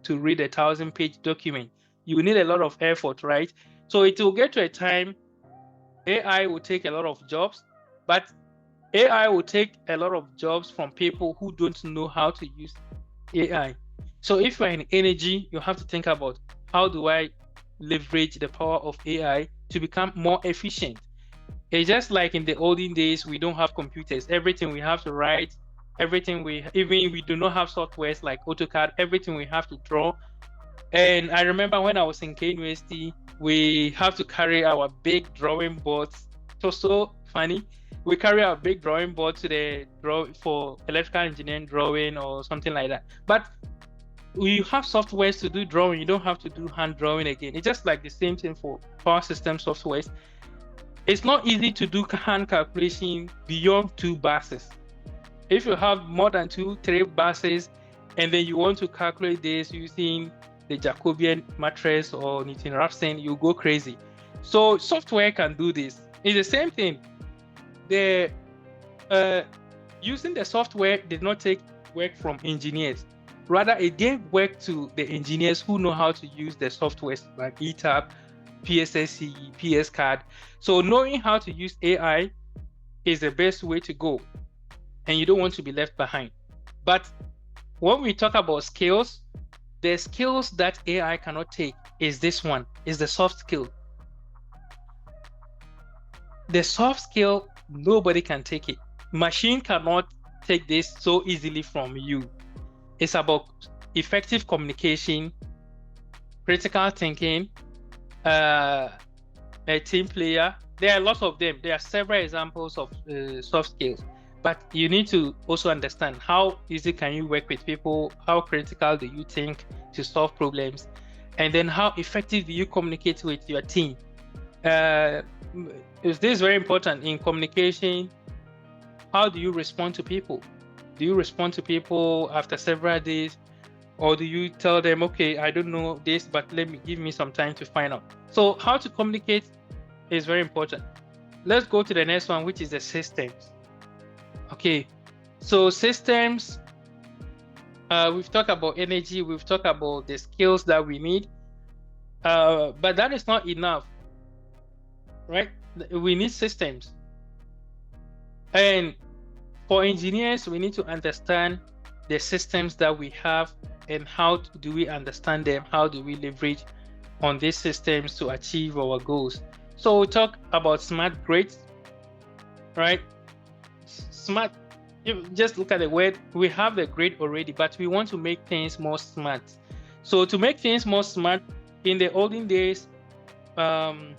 to read a 1,000-page document. You need a lot of effort, right? So it will get to a time AI will take a lot of jobs, but AI will take a lot of jobs from people who don't know how to use AI. So if you're in energy, you have to think about, how do I leverage the power of AI to become more efficient? It's just like in the olden days, we don't have computers. Everything we have to write, everything even we do not have softwares like AutoCAD, everything we have to draw. And I remember when I was in KUST, we have to carry our big drawing boards. It was so funny. We carry our big drawing board to the for electrical engineering drawing or something like that. But you have softwares to do drawing. You don't have to do hand drawing again. It's just like the same thing for power system softwares. It's not easy to do hand calculation beyond 2 buses. If you have more than 2-3 buses, and then you want to calculate this using the Jacobian matrix or Newton-Raphson, you go crazy. So software can do this. It's the same thing. Using the software did not take work from engineers. Rather, it gave work to the engineers who know how to use the softwares like ETAP, PSCAD, PSCAD. So knowing how to use AI is the best way to go, and you don't want to be left behind. But when we talk about skills, the skills that AI cannot take is this one, is the soft skill. The soft skill, nobody can take it. Machine cannot take this so easily from you. It's about effective communication, critical thinking, a team player. There are lots of them. There are several examples of soft skills, but you need to also understand how easy can you work with people, how critical do you think to solve problems, and then how effective do you communicate with your team. This is very important in communication. How do you respond to people? Do you respond to people after several days, or do you tell them, okay, I don't know this, but give me some time to find out? So how to communicate is very important. Let's go to the next one, which is the systems. Okay, so systems, we've talked about energy, we've talked about the skills that we need, but that is not enough, right? We need systems. And for engineers, we need to understand the systems that we have and how do we understand them, how do we leverage on these systems to achieve our goals. So we talk about smart grids, right? Smart, you just look at the word, we have the grid already, but we want to make things more smart. So to make things more smart, in the olden days, when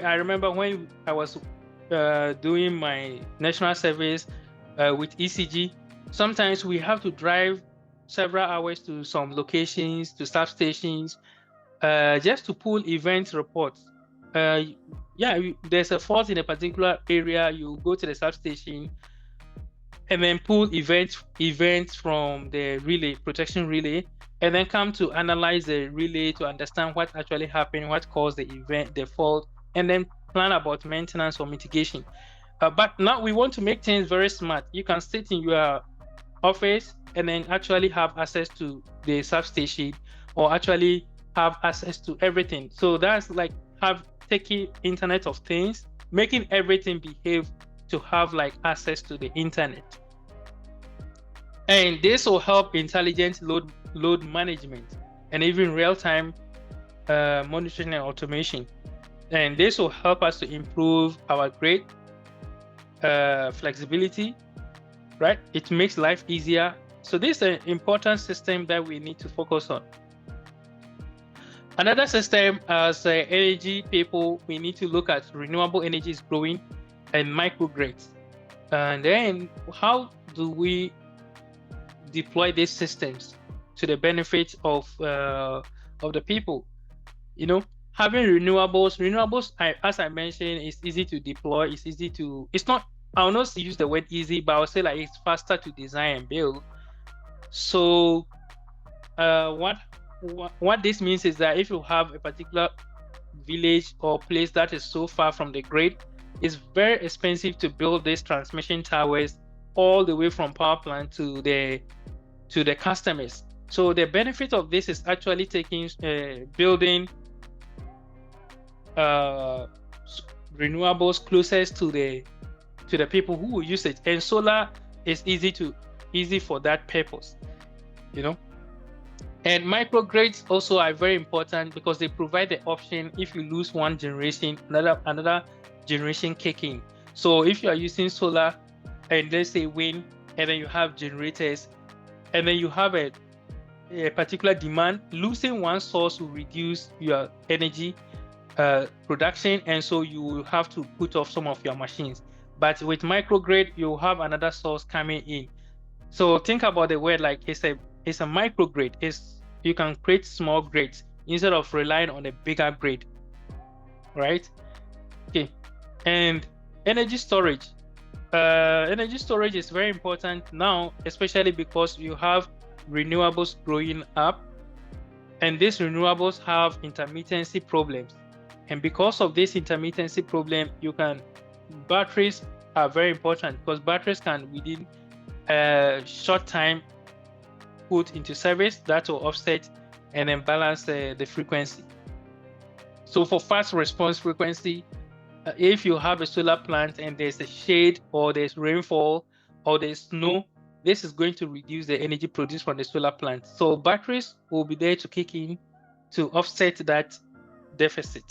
I remember when I was doing my national service with ECG, sometimes we have to drive several hours to some locations, to substations, just to pull event reports. There's a fault in a particular area, you go to the substation and then pull events from the relay, protection relay, and then come to analyze the relay to understand what actually happened, what caused the event, the fault, and then plan about maintenance or mitigation. But now we want to make things very smart. You can sit in your office and then actually have access to the substation, or actually have access to everything. So that's like taking Internet of Things, making everything behave to have like access to the internet. And this will help intelligent load management and even real-time monitoring and automation. And this will help us to improve our grid flexibility, right? It makes life easier. So this is an important system that we need to focus on. Another system, as energy people, we need to look at renewable energy is growing and microgrids. And then how do we deploy these systems to the benefit of the people? You know, having renewables, as I mentioned, is easy to deploy. It's not, I will not use the word easy, but I will say like it's faster to design and build. So what this means is that if you have a particular village or place that is so far from the grid, it's very expensive to build these transmission towers all the way from power plant to the to the customers. So the benefit of this is actually building renewables closest to the people who will use it, and solar is easy for that purpose, you know. And microgrids also are very important because they provide the option, if you lose one generation, another generation kick in. So if you are using solar and let's say wind, and then you have generators, and then you have a particular demand, losing one source will reduce your energy production, and so you will have to put off some of your machines. But with microgrid, you have another source coming in. So think about the word like it's a microgrid. You can create small grids instead of relying on a bigger grid, right? Okay. And energy storage. Energy storage is very important now, especially because you have renewables growing up, and these renewables have intermittency problems. And because of this intermittency problem, batteries are very important because batteries can within a short time put into service that will offset and then balance the frequency. So for fast response frequency, if you have a solar plant and there's a shade or there's rainfall or there's snow, this is going to reduce the energy produced from the solar plant. So batteries will be there to kick in to offset that deficit.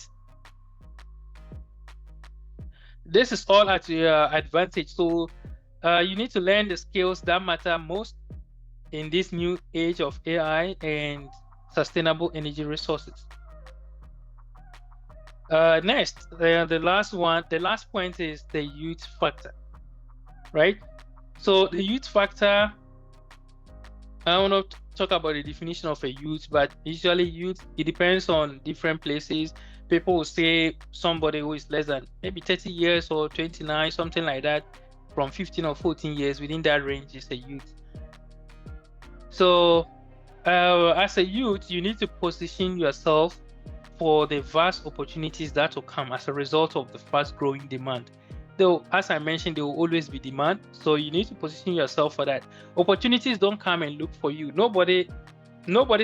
This is all at your advantage. So you need to learn the skills that matter most in this new age of AI and sustainable energy resources. Next, the last point is the youth factor, right? So the youth factor, I want to talk about the definition of a youth, but usually youth, it depends on different places. People will say somebody who is less than maybe 30 years or 29, something like that, from 15 or 14 years, within that range is a youth. So as a youth, you need to position yourself for the vast opportunities that will come as a result of the fast growing demand. Though, as I mentioned, there will always be demand. So you need to position yourself for that. Opportunities don't come and look for you. Nobody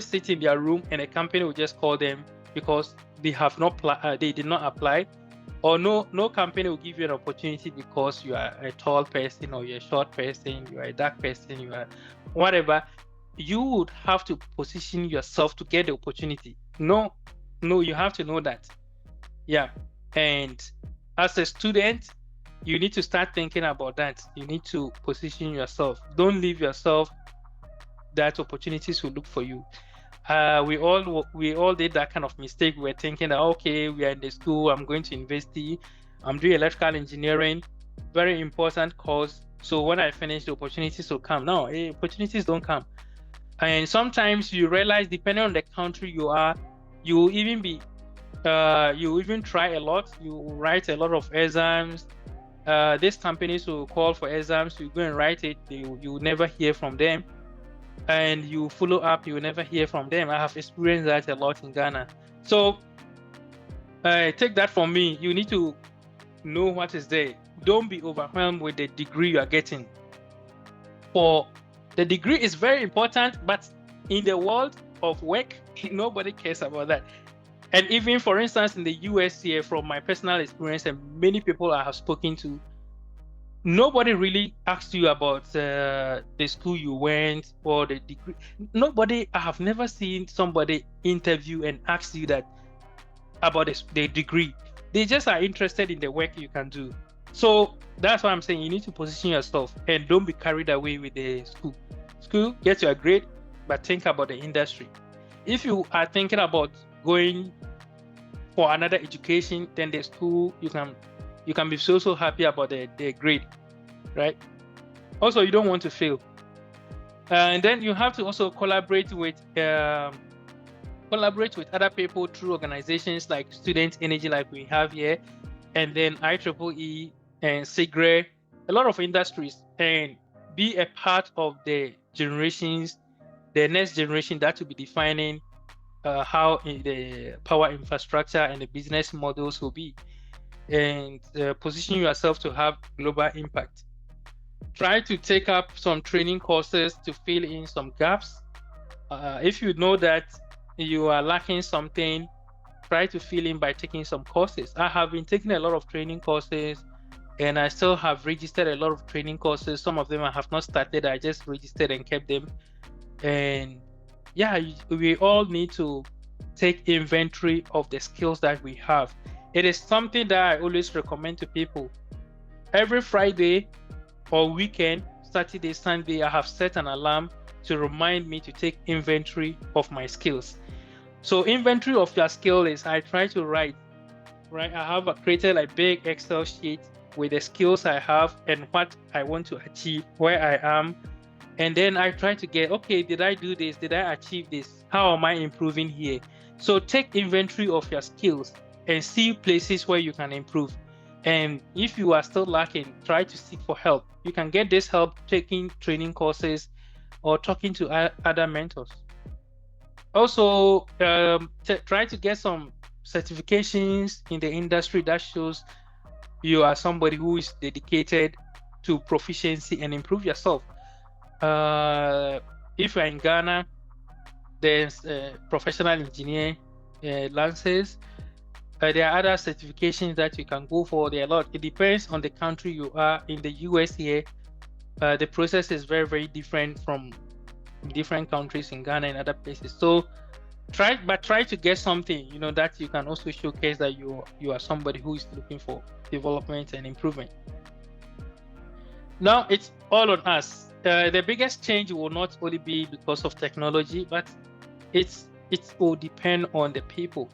sits in their room and a company will just call them because they did not apply, or no company will give you an opportunity because you are a tall person or you're a short person, you are a dark person, you are whatever. You would have to position yourself to get the opportunity. No, you have to know that. Yeah. And as a student, you need to start thinking about that. You need to position yourself. Don't leave yourself that opportunities will look for you. We all did that kind of mistake. We're thinking that, okay, we are in the school, I'm going to university, I'm doing electrical engineering, very important course. So when I finish, the opportunities will come. No, opportunities don't come. And sometimes you realize, depending on the country you are, you even try a lot. You write a lot of exams. These companies will call for exams. You go and write it. You never hear from them. And you follow up, you will never hear from them. I have experienced that a lot in Ghana. So take that from me. You need to know what is there. Don't be overwhelmed with the degree you are getting. For the degree is very important, but in the world of work, nobody cares about that. And even, for instance, in the US here, from my personal experience and many people I have spoken to, nobody really asks you about the school you went or the degree. I have never seen somebody interview and ask you that about the degree. They just are interested in the work you can do. So that's why I'm saying you need to position yourself and don't be carried away with the school. School, get your grade, but think about the industry. If you are thinking about going for another education, then the school, you can be so happy about the grade, right? Also, you don't want to fail. And then you have to also collaborate with other people through organizations like Student Energy, like we have here, and then IEEE and SIGRE, a lot of industries, and be a part of the next generation that will be defining how the power infrastructure and the business models will be, and position yourself to have global impact. Try to take up some training courses to fill in some gaps. If you know that you are lacking something, try to fill in by taking some courses. I have been taking a lot of training courses, and I still have registered a lot of training courses. Some of them I have not started. I just registered and kept them. And yeah, we all need to take inventory of the skills that we have. It is something that I always recommend to people. Every Friday or weekend, Saturday, Sunday, I have set an alarm to remind me to take inventory of my skills. So inventory of your skill is I try to write, right? I have created a big Excel sheet with the skills I have and what I want to achieve, where I am. And then I try to get, okay, did I do this? Did I achieve this? How am I improving here? So take inventory of your skills and see places where you can improve. And if you are still lacking, try to seek for help. You can get this help taking training courses or talking to other mentors. Also, try to get some certifications in the industry that shows you are somebody who is dedicated to proficiency and improve yourself. If you're in Ghana, there's a professional engineer license. There are other certifications that you can go for. There are a lot. It depends on the country you are. In the US here, the process is very, very different from different countries in Ghana and other places. So try to get something, that you can also showcase that you are somebody who is looking for development and improvement. Now it's all on us. The biggest change will not only be because of technology, but it will depend on the people.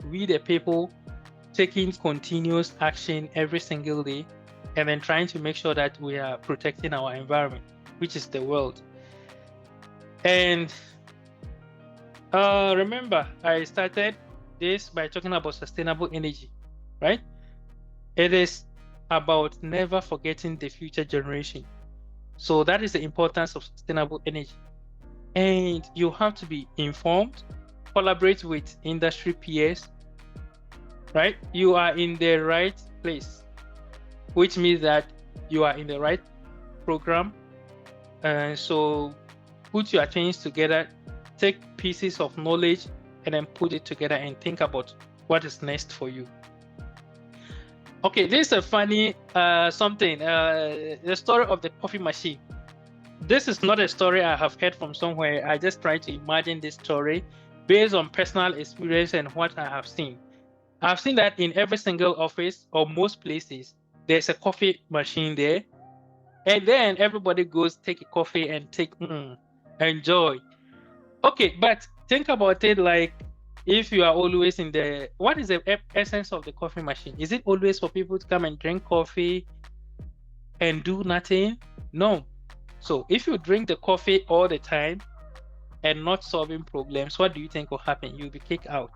We the people taking continuous action every single day, and then trying to make sure that we are protecting our environment, which is the world. And remember, I started this by talking about sustainable energy, right? It is about never forgetting the future generation. So that is the importance of sustainable energy. And you have to be informed, collaborate with industry peers, right? You are in the right place, which means that you are in the right program. So put your things together, take pieces of knowledge, and then put it together and think about what is next for you. Okay, this is a funny something. The story of the coffee machine. This is not a story I have heard from somewhere. I just try to imagine this story based on personal experience and what I have seen. I've seen that in every single office or most places, there's a coffee machine there. And then everybody goes take a coffee and enjoy. Okay, but think about it like if you are always in what is the essence of the coffee machine? Is it always for people to come and drink coffee and do nothing? No. So if you drink the coffee all the time and not solving problems, what do you think will happen? You'll be kicked out.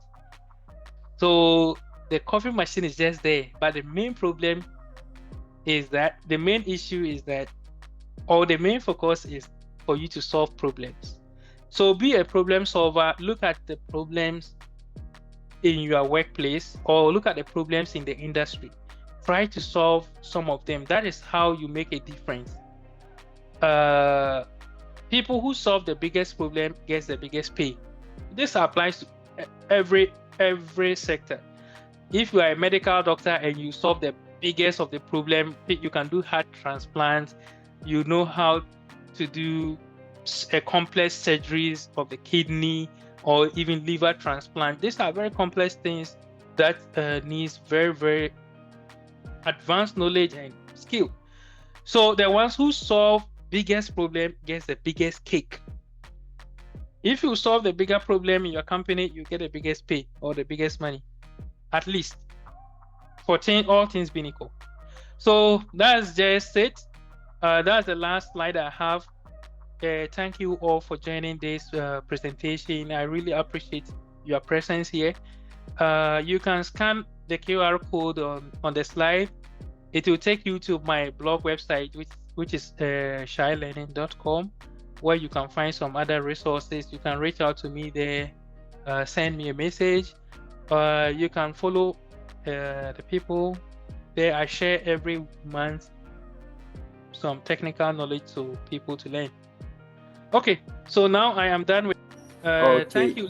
So the coffee machine is just there, but the main problem is that the main issue is that, or the main focus is for you to solve problems. So be a problem solver. Look at the problems in your workplace or look at the problems in the industry. Try to solve some of them. That is how you make a difference. People who solve the biggest problem gets the biggest pay. This applies to every sector. If you are a medical doctor and you solve the biggest of the problem, you can do heart transplant, you know how to do complex surgeries of the kidney or even liver transplant. These are very complex things that needs very, very advanced knowledge and skill. So the ones who solve biggest problem gets the biggest cake. If you solve the bigger problem in your company, you get the biggest pay or the biggest money, at least, for all things being equal. So that's just it. That's the last slide I have. Thank you all for joining this presentation. I really appreciate your presence here. You can scan the QR code on the slide. It will take you to my blog website, which is shylearning.com, where you can find some other resources. You can reach out to me there, send me a message. You can follow the people there. I share every month some technical knowledge to people to learn. Okay, so now I am done with. Okay. Thank you.